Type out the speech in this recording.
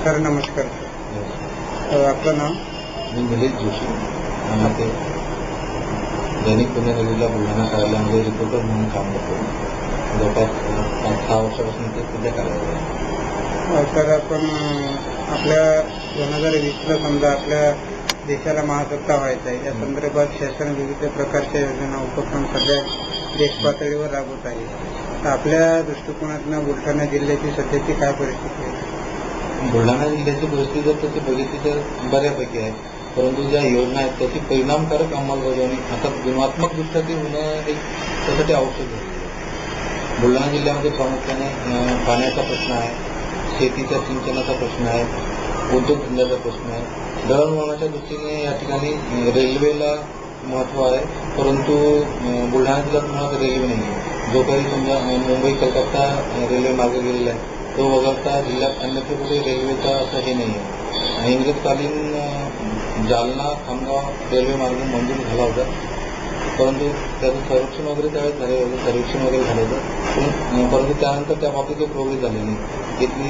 Sir नमस्कार. आपलं नाव? मी निलेश जोशी. ते दैनिक पुण्यनगरीला बुलढाणा कार्यालयामध्ये रिपोर्टर म्हणून काम करतो. जवळपास 5-6 वर्षापासून ते सध्या कार्यालय आहे. सर आपण आपल्या 2020ला समजा आपल्या देशाला महासत्ता व्हायचा आहे, या संदर्भात शासन विविध प्रकारच्या योजना उपक्रम सध्या देश पातळीवर राबवत आहे. तर आपल्या दृष्टिकोनातून बुलढाणा जिल्ह्याची सध्याची काय परिस्थिती आहे? बुलढाणा जिल्ह्याची परिस्थिती जर तशी बघितली तर बऱ्यापैकी आहे, परंतु ज्या योजना आहेत त्याची परिणामकारक अंमलबजावणी आता गुणात्मकदृष्ट्या ती होणं एक त्यासाठी आवश्यक आहे. बुलढाणा जिल्ह्यामध्ये प्रामुख्याने पाण्याचा प्रश्न आहे, शेतीच्या सिंचनाचा प्रश्न आहे, उद्योगधंद्याचा प्रश्न आहे. दळणवळणाच्या दृष्टीने या ठिकाणी रेल्वेला महत्त्व आहे, परंतु बुलढाणा जिल्ह्यात मुळात रेल्वे नाही आहे. जो काही समजा मुंबई कलकत्ता रेल्वे मार्ग गेलेला आहे तो वगळता जिल्ह्यात अन्यत्र कुठे रेल्वेचा असं हे नाही आहे. इंग्रजकालीन जालना खामगाव रेल्वे मार्ग मंजूर झाला होता, परंतु त्याचं सर्वेक्षण वगैरे त्यावेळेस झाले होते, सर्वेक्षण वगैरे झालं होतं, परंतु त्यानंतर त्या बाबतीत प्रोग्रेस झाली नाही. इथली